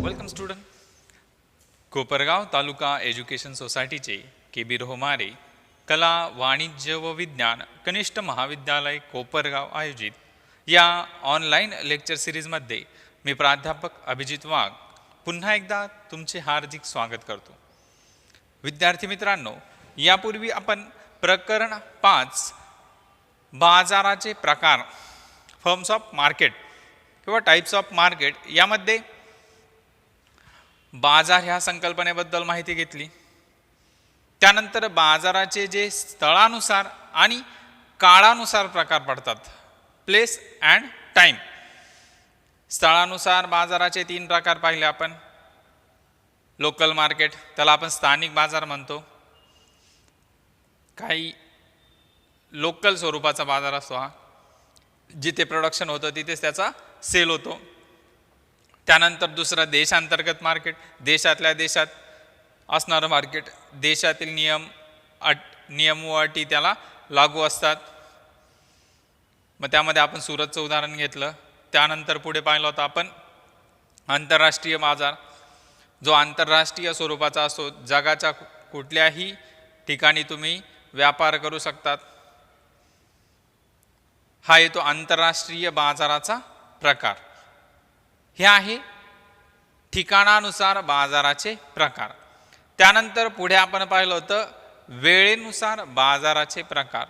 Welcome student. Kopargaon taluka education सोसायटीचे KB Rohmare कला वाणिज्य व विज्ञान कनिष्ठ महाविद्यालय कोपरगाव आयोजित या ऑनलाईन लेक्चर सिरीजमध्ये मी प्राध्यापक अभिजित वाघ पुन्हा एकदा तुमचे हार्दिक स्वागत करतो. विद्यार्थी मित्रांनो, यापूर्वी आपण प्रकरण 5 बाजाराचे प्रकार, फर्म्स ऑफ मार्केट किंवा टाइप्स ऑफ मार्केट यामध्ये बाजार ह्या संकल्पनेबद्दल माहिती घेतली. त्यानंतर बाजाराचे जे स्थळानुसार आणि काळानुसार प्रकार पडतात, प्लेस अँड टाइम. स्थळानुसार बाजाराचे 3 प्रकार पाहिले आपण. लोकल मार्केट, त्याला आपण स्थानिक बाजार म्हणतो. काही लोकल स्वरूपाचा बाजार असतो हा, जिथे प्रोडक्शन होतं तिथेच त्याचा सेल होतो. त्यानंतर दुसरा देशांतर्गत मार्केट, देशातल्या देशात असणारं मार्केट, देशातील नियम व अटी त्याला लागू असतात. मग त्यामध्ये आपण सुरतचं उदाहरण घेतलं. त्यानंतर पुढे पाहिलं होतं आपण आंतरराष्ट्रीय बाजार, जो आंतरराष्ट्रीय स्वरूपाचा असतो. जगाच्या कुठल्याही ठिकाणी तुम्ही व्यापार करू शकतात. हा येतो आंतरराष्ट्रीय बाजाराचा प्रकार. हे आहे ठिकाणानुसार बाजाराचे प्रकार. त्यानंतर पुढे आपण पाहिलं होतं वेळेनुसार बाजाराचे प्रकार.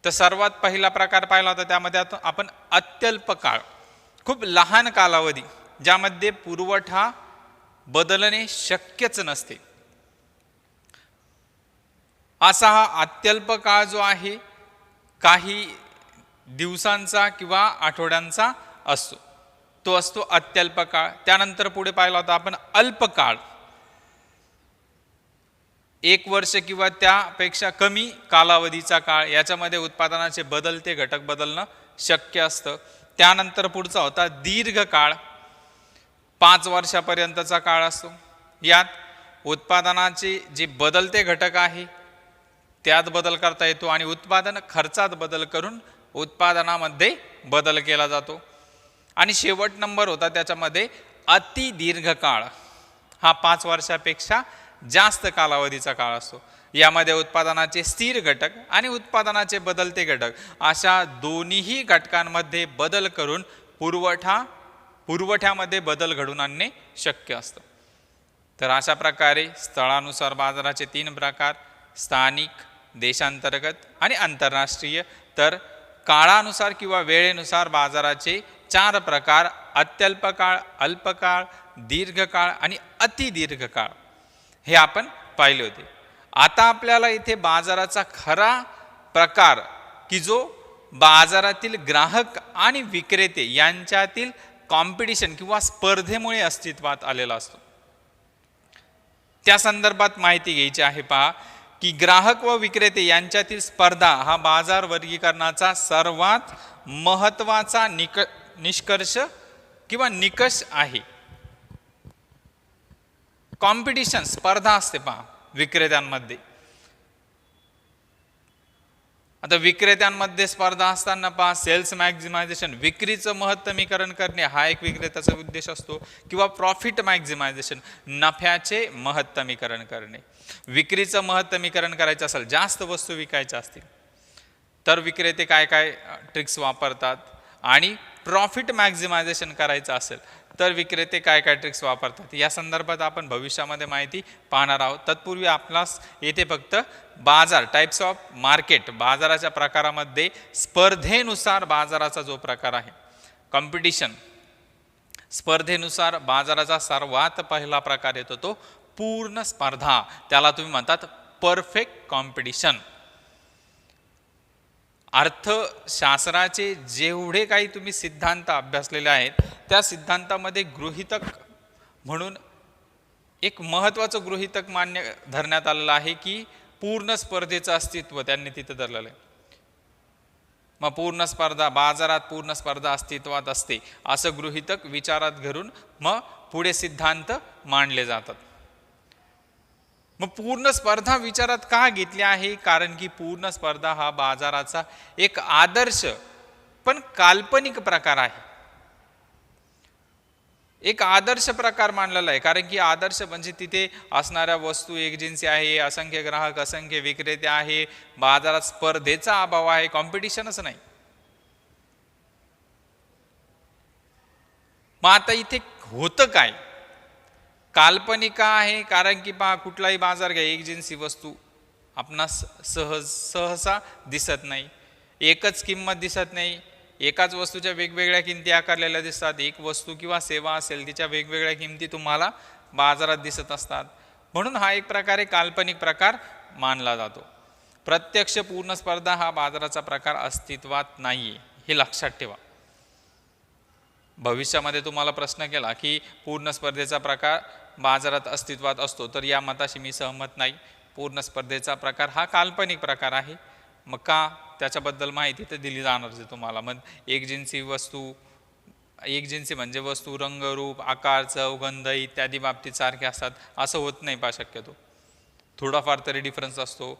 तर सर्वात पहिला प्रकार पाहिला होता, त्यामध्ये आपण अत्यल्प काळ, खूप लहान कालावधी ज्यामध्ये पुरवठा बदलणे शक्यच नसते, असा हा अत्यल्प काळ जो आहे काही दिवसांचा किंवा आठवड्यांचा असतो, तो असतो अत्यल्प काळ. त्यानंतर पुढे पाहिला होता आपण अल्पकाळ, 1 वर्ष किंवा त्यापेक्षा कमी कालावधीचा काळ. याच्यामध्ये उत्पादनाचे बदलते घटक बदलणं शक्य असतं. त्यानंतर पुढचा होता दीर्घकाळ, 5 वर्षापर्यंतचा काळ असतो. यात उत्पादनाचे जे बदलते घटक आहे त्यात बदल करता येतो आणि उत्पादन खर्चात बदल करून उत्पादनामध्ये बदल केला जातो. आणि शेवट नंबर होता त्याच्यामध्ये अति दीर्घकाळ, हा 5 वर्षापेक्षा जास्त कालावधीचा काळ असतो. यामध्ये उत्पादनाचे स्थिर घटक आणि उत्पादनाचे बदलते घटक अशा दोन्ही घटकांमध्ये बदल करून पुरवठ्यामध्ये बदल घडवून आणणे शक्य असतं. तर अशा प्रकारे स्थळानुसार बाजाराचे 3 प्रकार, स्थानिक, देशांतर्गत आणि आंतरराष्ट्रीय. तर काळानुसार किंवा वेळेनुसार बाजाराचे 4 प्रकार, अत्यल्पकाळ, अल्पकाळ, दीर्घकाळ आणि अतिदीर्घकाळ, हे आपण पाहिले होते. आता आपल्याला इथे बाजाराचा खरा प्रकार, की जो बाजारातील ग्राहक आणि विक्रेते यांच्यातील कॉम्पिटिशन किंवा स्पर्धेमुळे अस्तित्वात आलेला असतो, त्या संदर्भात माहिती घ्यायची आहे. पहा की ग्राहक व विक्रेते यांच्यातील स्पर्धा हा बाजार वर्गीकरणाचा सर्वात महत्त्वाचा निष्कर्ष किंवा निकष आहे. कॉम्पिटिशन, स्पर्धा असते पहा विक्रेत्यांमध्ये. आता विक्रेत्यांमध्ये स्पर्धा असताना पहा सेल्स मॅक्झिमायझेशन, विक्रीचं महत्तमीकरण करणे हा एक विक्रेत्याचा उद्देश असतो, किंवा प्रॉफिट मॅक्झिमायझेशन, नफ्याचे महत्तमीकरण करणे. विक्रीचं महत्तमीकरण करायचं असेल, जास्त वस्तू विकायच्या असतील तर विक्रेते काय काय ट्रिक्स वापरतात, आणि प्रॉफिट मॅक्झिमायझेशन करायचं असेल तर विक्रेते काय काय ट्रिक्स वापरतात, या संदर्भात आपण भविष्यामध्ये माहिती पाहणार आहोत. तत्पूर्वी आपणास येथे फक्त बाजार, टाइप्स ऑफ मार्केट, बाजाराच्या प्रकारामध्ये स्पर्धेनुसार बाजाराचा जो प्रकार आहे, कॉम्पिटिशन, स्पर्धेनुसार बाजाराचा सर्वात पहिला प्रकार येतो तो पूर्ण स्पर्धा. त्याला तुम्ही म्हणतात परफेक्ट कॉम्पिटिशन. अर्थशास्त्राचे जेवढे काही तुम्ही सिद्धांत अभ्यासलेले आहेत त्या सिद्धांतामध्ये गृहीतक म्हणून एक महत्त्वाचं गृहीतक मान्य धरण्यात आलेलं आहे की पूर्ण स्पर्धेचं अस्तित्व त्यांनी तिथं धरलेलं आहे. मग पूर्ण स्पर्धा, बाजारात पूर्ण स्पर्धा अस्तित्वात असते असं गृहीतक विचारात धरून मग पुढे सिद्धांत मांडले जातात. मग पूर्ण स्पर्धा विचारात का घेतली आहे? कारण की पूर्ण स्पर्धा हा बाजाराचा एक आदर्श पण काल्पनिक प्रकार आहे. एक आदर्श प्रकार मानलेला आहे, कारण की आदर्श म्हणजे तिथे असणाऱ्या वस्तू एकजिन्सी आहे, असंख्य ग्राहक, असंख्य विक्रेते आहे, बाजारात स्पर्धेचा अभाव आहे, कॉम्पिटिशनच नाही. मग आता इथे होतं काय? काल्पनिक आहे, कारण की पहा कुठलाही बाजार घ्या, एकजिन्सी वस्तू आपणास सहसा दिसत नाही, एकच किंमत दिसत नाही, एकाच वस्तूच्या वेगवेगळ्या किमती आकारलेल्या दिसतात. एक वस्तू किंवा सेवा असेल तिच्या वेगवेगळ्या किमती तुम्हाला बाजारात दिसत असतात. म्हणून हा एक प्रकारे काल्पनिक प्रकार मानला जातो. प्रत्यक्ष पूर्ण स्पर्धा हा बाजाराचा प्रकार अस्तित्वात नाहीये, हे लक्षात ठेवा. भविष्यामध्ये तुम्हाला प्रश्न केला की पूर्ण स्पर्धेचा प्रकार बाजारात अस्तित्वात असतो, तर या मताशी मी सहमत नाही. पूर्ण स्पर्धेचा प्रकार हा काल्पनिक प्रकार आहे. मग का? त्याच्याबद्दल माहिती तर दिली जाणारच आहे तुम्हाला. मग एकजिन्सी म्हणजे वस्तू रंग, रूप, आकार, चव, गंध इत्यादी बाबतीत सारखे असतात असं होत नाही पहा शक्यतो. थोडाफार तरी डिफरन्स असतो.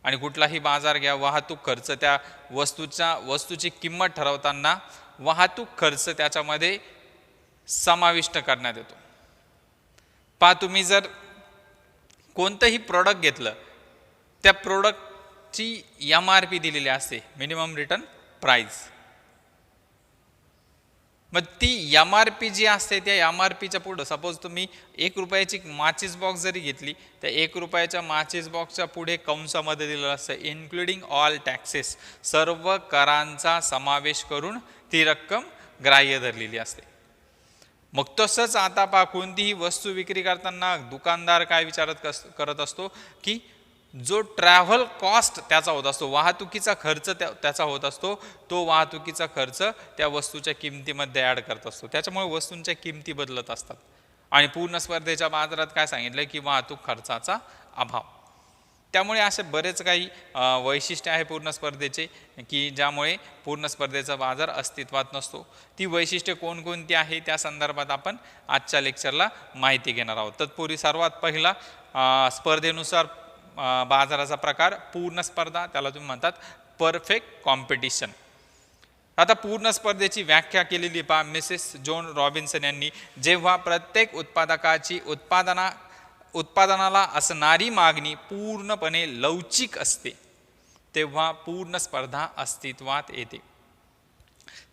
आणि कुठलाही बाजार घ्या, वाहतूक खर्च, त्या वस्तूची किंमत ठरवताना वाहतूक खर्च त्याच्यामध्ये समाविष्ट करण्यात येतो. पहा तुम्ही जर कोणतंही प्रोडक्ट घेतलं, त्या प्रोडक्टची MRP दिलेली असते, मिनिमम रिटर्न प्राइस. मग ती MRP जी असते त्या MRPच्या पुढं सपोज तुम्ही 1 रुपयाची माचीस बॉक्स जरी घेतली, त्या 1 रुपयाच्या माचीस बॉक्सच्या पुढे कंसामध्ये दिलेलं असतं इन्क्लुडिंग ऑल टॅक्सेस, सर्व करांचा समावेश करून ती रक्कम ग्राह्य धरलेली असते. मग तसंच आता पहा कोणतीही वस्तू विक्री करताना दुकानदार काय करत असतो की जो ट्रॅव्हल कॉस्ट त्याचा होत असतो, वाहतुकीचा खर्च त्याचा होत असतो, तो वाहतुकीचा खर्च त्या वस्तूच्या किमतीमध्ये ॲड करत असतो. त्याच्यामुळे वस्तूंच्या किमती बदलत असतात. आणि पूर्ण स्पर्धेच्या बाजारात काय सांगितलं की वाहतूक खर्चाचा अभाव. त्यामुळे असे बरेच काही वैशिष्ट्य आहे पूर्ण स्पर्धेचे की ज्यामुळे पूर्ण स्पर्धेचा बाजार अस्तित्वात नसतो. ती वैशिष्ट्ये कोणकोणती आहे त्या संदर्भात आपण आजच्या लेक्चरला माहिती घेणार आहोत. तत्पूर्वी सर्वात पहिला स्पर्धेनुसार बाजाराचा प्रकार पूर्ण स्पर्धा, त्याला तुम्ही म्हणतात परफेक्ट कॉम्पिटिशन. आता पूर्ण स्पर्धेची व्याख्या केलेली पहा मिसेस जॉन रॉबिन्सन यांनी. जेव्हा प्रत्येक उत्पादकाची उत्पादनाला असणारी मागणी पूर्णपणे लवचिक असते तेव्हा पूर्ण स्पर्धा अस्तित्वात येते.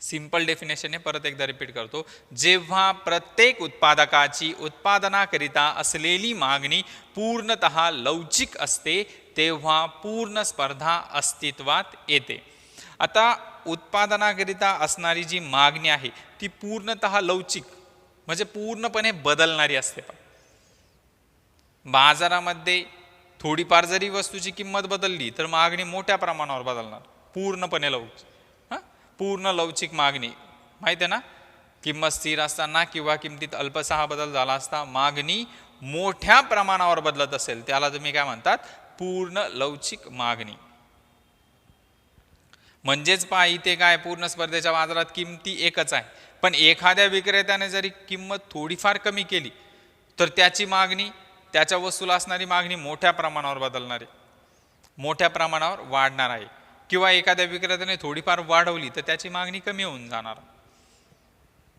सिंपल डेफिनेशन आहे, परत एकदा रिपीट करतो. जेव्हा प्रत्येक उत्पादकाची उत्पादनाकरिता असलेली मागणी पूर्णतः लवचिक असते तेव्हा पूर्ण स्पर्धा अस्तित्वात येते. आता उत्पादनाकरिता असणारी जी मागणी आहे ती पूर्णतः लवचिक म्हणजे पूर्णपणे बदलणारी असते. बाजारामध्ये थोडीफार जरी वस्तूची किंमत बदलली तर मागणी मोठ्या प्रमाणावर बदलणार. पूर्णपणे पूर्ण लवचिक मागणी माहिती आहे ना. किंमत स्थिर असताना किंवा किमतीत अल्पसा बदल झाला असता मागणी मोठ्या प्रमाणावर बदलत असेल त्याला तुम्ही काय म्हणतात, पूर्ण लवचिक मागणी. म्हणजेच पहा इथे काय पूर्ण स्पर्धेच्या बाजारात किमती एकच आहे, पण एखाद्या विक्रेत्याने जरी किंमत थोडीफार कमी केली तर त्याची मागणी, त्याच्या वस्तूला असणारी मागणी मोठ्या प्रमाणावर बदलणार आहे, मोठ्या प्रमाणावर वाढणार आहे. किंवा एखाद्या विक्रेत्याने थोडीफार वाढवली तर त्याची मागणी कमी होऊन जाणार.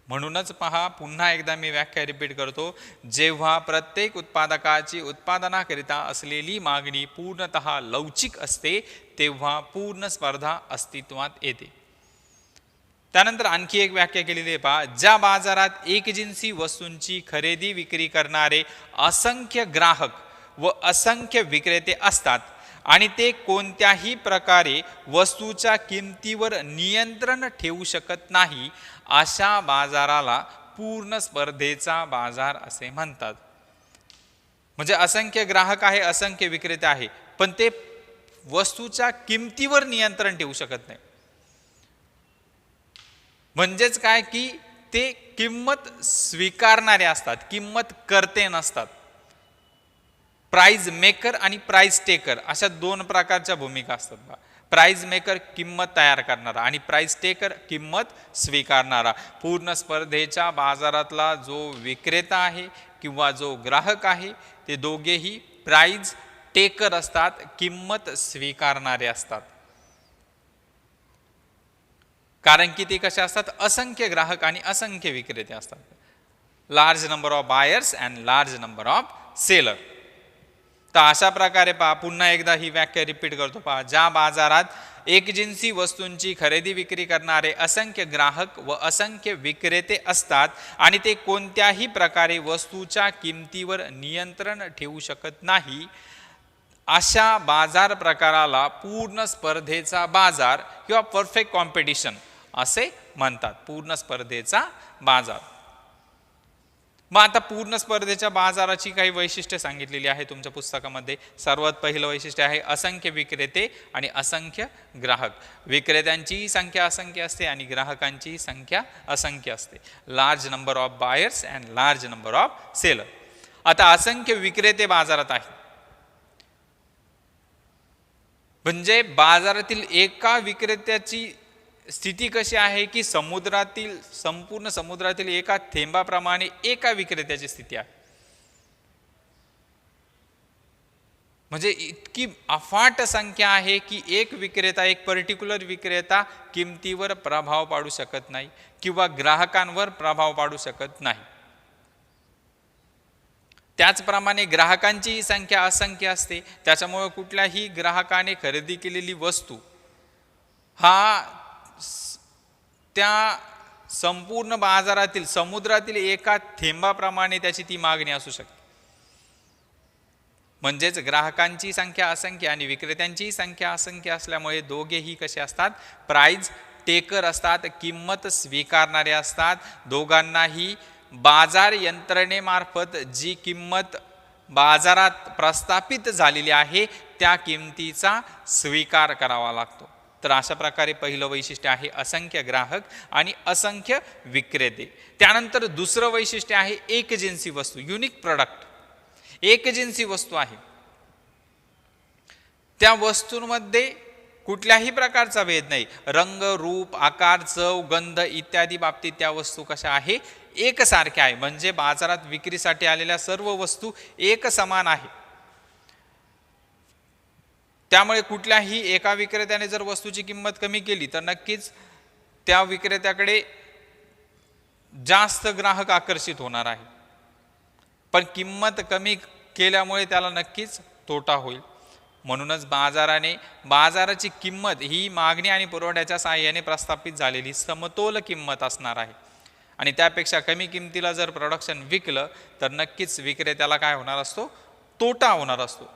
म्हणूनच पहा पुन्हा एकदा मी व्याख्या रिपीट करतो. जेव्हा प्रत्येक उत्पादकाची उत्पादनाकरिता असलेली मागणी पूर्णतः लवचिक असते तेव्हा पूर्ण स्पर्धा अस्तित्वात येते. त्यानंतर आणखी एक व्याख्या केलेली आहे पहा. ज्या बाजारात एकजिन्सी वस्तूंची खरेदी विक्री करणारे असंख्य ग्राहक व असंख्य विक्रेते असतात आणि ते कोणत्याही प्रकारे वस्तूच्या किमतीवर नियंत्रण ठेवू शकत नाही अशा बाजाराला पूर्ण स्पर्धेचा बाजार असे म्हणतात. म्हणजे असंख्य ग्राहक आहे, असंख्य विक्रेते आहे, पण ते वस्तूच्या किमतीवर नियंत्रण ठेवू शकत नाही. म्हणजेच काय की ते किंमत स्वीकारणारे असतात, किंमत करते नसतात. प्राइज मेकर आणि प्राइस टेकर अशा दोन प्रकारच्या भूमिका असतात. प्राइज मेकर किंमत तयार करणारा आणि प्राइस टेकर किंमत स्वीकारणारा. पूर्ण स्पर्धेच्या बाजारातला जो विक्रेता आहे किंवा जो ग्राहक आहे ते दोघेही प्राइज टेकर असतात, किंमत स्वीकारणारे असतात. कारण की ते कसे असतात, असंख्य ग्राहक आणि असंख्य विक्रेते असतात. Large number of buyers and large number of seller. तर अशा प्रकारे पहा, पुन्हा एकदा ही व्याख्या रिपीट करतो पहा. ज्या बाजारात एकजिन्सी वस्तूंची खरेदी विक्री करणारे असंख्य ग्राहक व असंख्य विक्रेते असतात आणि ते कोणत्याही प्रकारे वस्तूच्या किमतीवर नियंत्रण ठेवू शकत नाही, अशा बाजार प्रकाराला पूर्ण स्पर्धेचा बाजार किंवा परफेक्ट कॉम्पिटिशन असे म्हणतात. पूर्ण स्पर्धेचा बाजार. मग आता पूर्ण स्पर्धेच्या बाजाराची काही वैशिष्ट्ये सांगितलेली आहे तुमच्या पुस्तकामध्ये. सर्वात पहिलं वैशिष्ट्य आहे असंख्य विक्रेते आणि असंख्य ग्राहक. विक्रेत्यांची संख्या असंख्य असते आणि ग्राहकांची संख्या असंख्य असते. Large number of buyers and large number of seller. आता असंख्य विक्रेते बाजारात आहेत म्हणजे बाजारातील एका विक्रेत्याची स्थिती कशी आहे की संपूर्ण समुद्रातील एका थेंबाप्रमाणे एका विक्रेत्याची स्थिती आहे. म्हणजे इतकी अफाट संख्या आहे की एक विक्रेता, एक पर्टिक्युलर विक्रेता किमतीवर प्रभाव पाडू शकत नाही किंवा ग्राहकांवर प्रभाव पाडू शकत नाही. त्याचप्रमाणे ग्राहकांची संख्या असंख्य असते. त्याच्यामुळे कुठल्याही ग्राहकाने खरेदी केलेली वस्तू हा त्या संपूर्ण बाजारातील समुद्रातील एका थेंबाप्रमाणे त्याची ती मागणी असू शकते. म्हणजेच ग्राहकांची संख्या असंख्य आणि विक्रेत्यांची संख्या असंख्य असल्यामुळे दोघेही कसे असतात, प्राइज टेकर असतात, किंमत स्वीकारणारे असतात. दोघांनाही बाजार यंत्रणेमार्फत जी किंमत बाजारात प्रस्थापित झालेली आहे त्या किमतीचा स्वीकार करावा लागतो. तर अशा प्रकारे पहिलं वैशिष्ट्य आहे असंख्य ग्राहक आणि असंख्य विक्रेते. त्यानंतर दुसरं वैशिष्ट्य आहे एकजिन्सी वस्तू, युनिक प्रोडक्ट. एकजिन्सी वस्तू आहे, त्या वस्तूंमध्ये कुठल्याही प्रकारचा भेद नाही. रंग, रूप, आकार, चव, गंध इत्यादी बाबतीत त्या वस्तू कशा आहे, एकसारख्या आहे. म्हणजे बाजारात विक्रीसाठी आलेल्या सर्व वस्तू एक समान आहे. त्यामुळे कुठल्याही एका विक्रेत्याने जर वस्तूची किंमत कमी केली तर नक्कीच त्या विक्रेत्याकडे जास्त ग्राहक आकर्षित होणार आहे. पण किंमत कमी केल्यामुळे त्याला नक्कीच तोटा होईल. म्हणूनच बाजाराची किंमत ही मागणी आणि पुरवठ्याच्या साहाय्याने प्रस्थापित झालेली समतोल किंमत असणार आहे. आणि त्यापेक्षा कमी किमतीला जर प्रोडक्शन विकलं तर नक्कीच विक्रेत्याला काय होणार असतो, तोटा होणार असतो.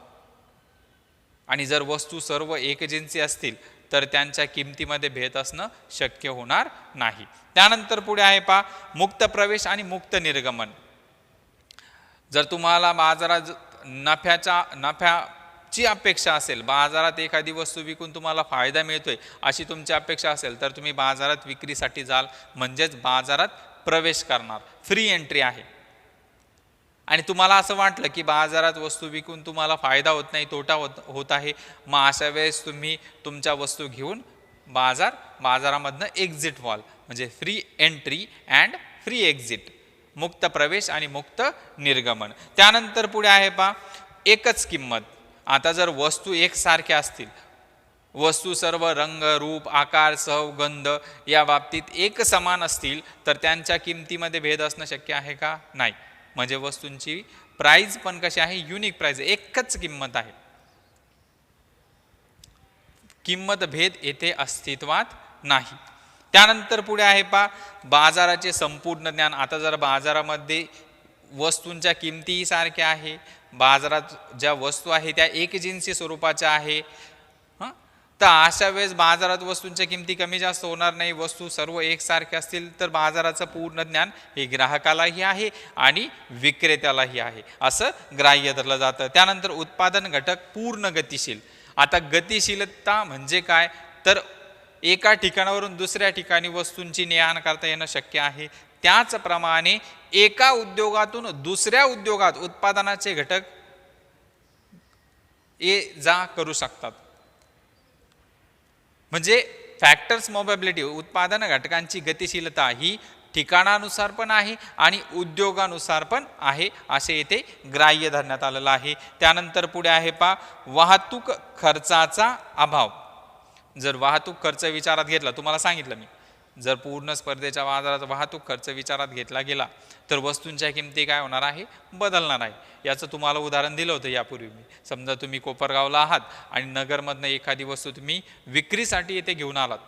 आणि जर वस्तू सर्व एकजिन्सी असतील तर त्यांच्या किमतीमध्ये भेद असणं शक्य होणार नाही. त्यानंतर पुढे आहे पहा मुक्त प्रवेश आणि मुक्त निर्गमन. जर तुम्हाला बाजारात नफ्याची अपेक्षा असेल, बाजारात एखादी वस्तू विकून तुम्हाला फायदा मिळतोय अशी तुमची अपेक्षा असेल तर तुम्ही बाजारात विक्रीसाठी जाल, म्हणजेच बाजारात प्रवेश करणार. फ्री एंट्री आहे. आणि तुम्हाला असं वाटलं की बाजारात वस्तू विकून तुम्हाला फायदा होत नाही, तोटा होत आहे, मग अशा वेळेस तुम्ही तुमच्या वस्तू घेऊन बाजारामधनं एक्झिट व्हाल. म्हणजे free entry and free exit, मुक्त प्रवेश आणि मुक्त निर्गमन. त्यानंतर पुढे आहे पहा एकच किंमत. आता जर वस्तू एकसारख्या असतील, वस्तू सर्व रंग, रूप, आकार, चव, गंध या बाबतीत एक समान असतील तर त्यांच्या किमतीमध्ये भेद असणं शक्य आहे का? नाही. म्हणजे वस्तूंची प्राइस पण कशी आहे, युनिक प्राइस, एकच किंमत आहे. किंमत भेद येथे अस्तित्वात नाही. त्यानंतर पुढे आहे पहा बाजाराचे संपूर्ण ज्ञान. आता जर बाजारामध्ये वस्तूंच्या किमतीही सारख्या आहे, बाजारात ज्या वस्तू आहे त्या एकजिन्सी स्वरूपाच्या आहे, तर अशा वेळेस बाजारात वस्तूंच्या किमती कमी जास्त होणार नाही. वस्तू सर्व एकसारख्या असतील तर बाजाराचं पूर्ण ज्ञान हे ग्राहकालाही आहे आणि विक्रेत्यालाही आहे असं ग्राह्य धरलं जातं. त्यानंतर उत्पादन घटक पूर्ण गतिशील. आता गतिशीलता म्हणजे काय, तर एका ठिकाणावरून दुसऱ्या ठिकाणी वस्तूंची ने-आण करता येणं शक्य आहे. त्याचप्रमाणे एका उद्योगातून दुसऱ्या उद्योगात उत्पादनाचे घटक ये जा करू शकतात. म्हणजे फॅक्टर्स मोबॅबिलिटी, उत्पादन घटकांची गतिशीलता ही ठिकाणानुसार पण आहे आणि उद्योगानुसार पण आहे असे येथे ग्राह्य धरण्यात आलेलं आहे. त्यानंतर पुढे आहे पहा वाहतूक खर्चाचा अभाव. जर वाहतूक खर्च विचारात घेतला, तुम्हाला सांगितलं मी, जर पूर्ण स्पर्धेच्या बाजारात वाहतूक खर्च विचारात घेतला गेला तर वस्तूंच्या किमती काय होणार आहे, बदलणार आहे. याचं तुम्हाला उदाहरण दिलं होतं यापूर्वी मी. समजा तुम्ही कोपरगावला आहात आणि नगरमधनं एखादी वस्तू तुम्ही विक्रीसाठी येथे घेऊन आलात,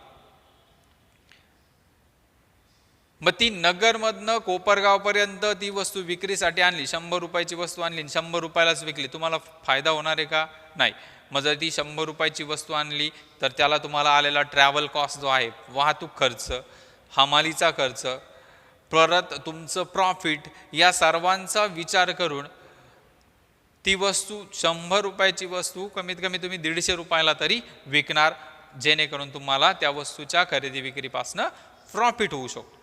मग ती नगरमधनं कोपरगावपर्यंत ती वस्तू विक्रीसाठी आणली, 100 रुपयाची वस्तू आणली, 100 रुपयालाच विकली, तुम्हाला फायदा होणार आहे का? नाही. मग जर ती 100 रुपयाची वस्तू आणली तर त्याला तुम्हाला आलेला ट्रॅव्हल कॉस्ट जो आहे, वाहतूक खर्च, हमालीचा खर्च, परत तुमचं प्रॉफिट, या सर्वांचा विचार करून ती वस्तू 100 रुपयाची वस्तू कमीत कमी तुम्ही 150 रुपयाला तरी विकणार, जेणेकरून तुम्हाला त्या वस्तूच्या खरेदी विक्रीपासून प्रॉफिट होऊ शकतो.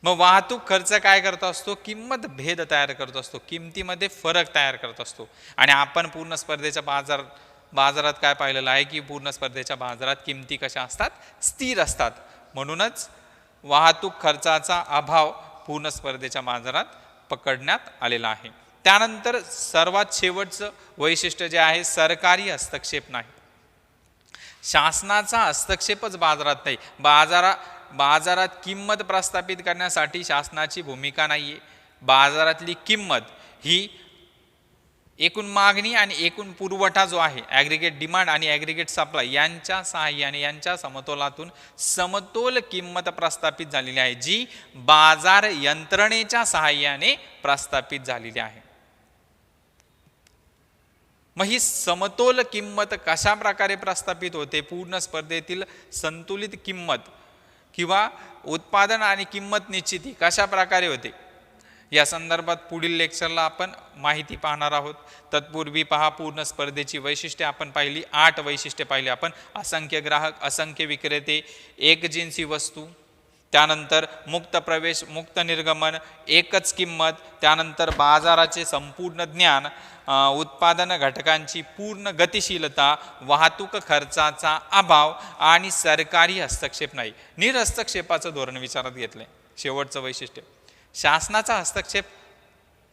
मग वाहतूक खर्च काय करत असतो, किंमत भेद तयार करत असतो, किमतीमध्ये फरक तयार करत असतो. आणि आपण पूर्ण स्पर्धेच्या बाजारात काय पाहिलेलं आहे की पूर्ण स्पर्धेच्या बाजारात किमती कशा असतात, स्थिर असतात. म्हणूनच वाहतूक खर्चाचा अभाव पूर्ण स्पर्धेच्या बाजारात पकडण्यात आलेला आहे. त्यानंतर सर्वात शेवटचं वैशिष्ट्य जे आहे, सरकारी हस्तक्षेप नाही. शासनाचा हस्तक्षेपच बाजारात नाही. बाजारात किंमत प्रस्थापित करण्यासाठी शासनाची भूमिका नाहीये. बाजारातली किंमत ही एकूण मागणी आणि एकूण पुरवठा जो आहे, ॲग्रिगेट डिमांड आणि ॲग्रिगेट सप्लाय यांच्या सहाय्याने, यांच्या समतोलातून समतोल किंमत प्रस्थापित झालेली आहे, जी बाजार यंत्रणेच्या सहाय्याने प्रस्थापित झालेली आहे. मग ही समतोल किंमत कशा प्रकारे प्रस्थापित होते, पूर्ण स्पर्धेतील संतुलित किंमत किंवा उत्पादन आणि किंमत निश्चिती कशा प्रकारे होते, या संदर्भात पुढील लेक्चरला आपण माहिती पाहणार आहोत. तत्पूर्वी पहा, पूर्ण स्पर्धेची वैशिष्ट्ये आपण पाहिली, 8 वैशिष्ट्ये पाहिली आपण. असंख्य ग्राहक, असंख्य विक्रेते, एकजिन्सी वस्तू, त्यानंतर मुक्त प्रवेश, मुक्त निर्गमन, एकच किंमत, त्यानंतर बाजाराचे संपूर्ण ज्ञान, उत्पादन घटकांची पूर्ण गतिशीलता, वाहतूक खर्चाचा अभाव आणि सरकारी हस्तक्षेप नाही. निरहस्तक्षेपाचं धोरण विचारात घेतलंय. शेवटचं वैशिष्ट्य, शासनाचा हस्तक्षेप.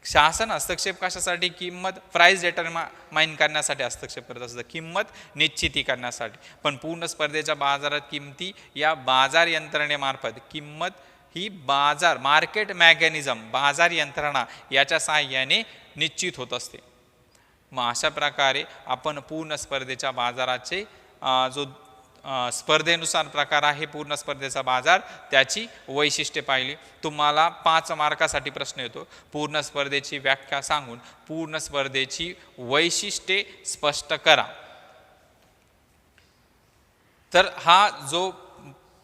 शासन हस्तक्षेप कशासाठी, किंमत प्राइस डिटरमाइन करण्यासाठी हस्तक्षेप करत असतं, किंमत निश्चिती करण्यासाठी. पण पूर्ण स्पर्धेच्या बाजारात किमती या बाजार यंत्रणेमार्फत, किंमत ही मार्केट मेकॅनिझम, बाजार यंत्रणा याच्या सहाय्याने निश्चित होत असते. मग अशा प्रकारे आपण पूर्ण स्पर्धेच्या बाजाराचे जो स्पर्धेनुसार प्रकार आहे पूर्ण स्पर्धेचा बाजार, त्याची वैशिष्ट्ये पाहिली. तुम्हाला 5 मार्कासाठी प्रश्न येतो, पूर्ण स्पर्धेची व्याख्या सांगून पूर्ण स्पर्धेची वैशिष्ट्ये स्पष्ट करा. तर हा जो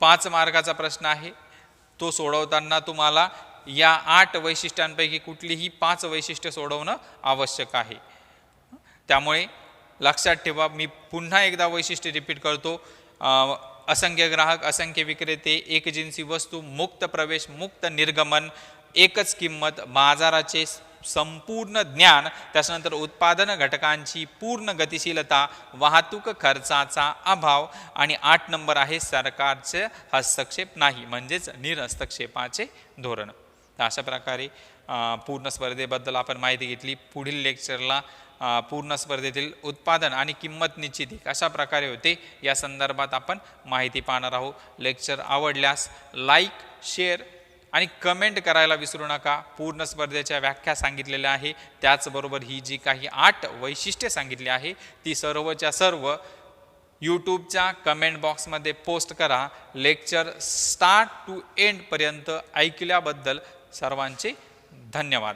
5 मार्काचा प्रश्न आहे तो सोडवताना तुम्हाला या 8 वैशिष्ट्यांपैकी कुठलीही 5 वैशिष्ट्ये सोडवणं आवश्यक आहे. त्यामुळे लक्षात ठेवा, मी पुन्हा एकदा वैशिष्ट्य रिपीट करतो. असंख्य ग्राहक, असंख्य विक्रेते, एकजिन्सी वस्तू, मुक्त प्रवेश, मुक्त निर्गमन, एकच किंमत, बाजाराचे संपूर्ण ज्ञान, त्याच्यानंतर उत्पादन घटकांची पूर्ण गतिशीलता, वाहतूक खर्चाचा अभाव आणि 8 नंबर आहे सरकारचे हस्तक्षेप नाही, म्हणजेच निरहस्तक्षेपाचे धोरण. तर अशा प्रकारे पूर्ण स्पर्धेबद्दल आपण माहिती घेतली. पुढील लेक्चरला पूर्ण स्पर्धेतील उत्पादन आणि किंमत निश्चिती कशा प्रकारे होते या संदर्भात आपण माहिती पाहणार आहोत. लेक्चर आवडल्यास लाईक, शेअर आणि कमेंट करायला विसरू नका. पूर्ण स्पर्धेच्या व्याख्या सांगितलेल्या आहे, त्याचबरोबर ही जी काही 8 वैशिष्ट्ये सांगितली आहे ती सर्वच्या सर्व यूट्यूबच्या कमेंट बॉक्समध्ये पोस्ट करा. लेक्चर स्टार्ट टू एंडपर्यंत ऐकल्याबद्दल सर्वांचे धन्यवाद.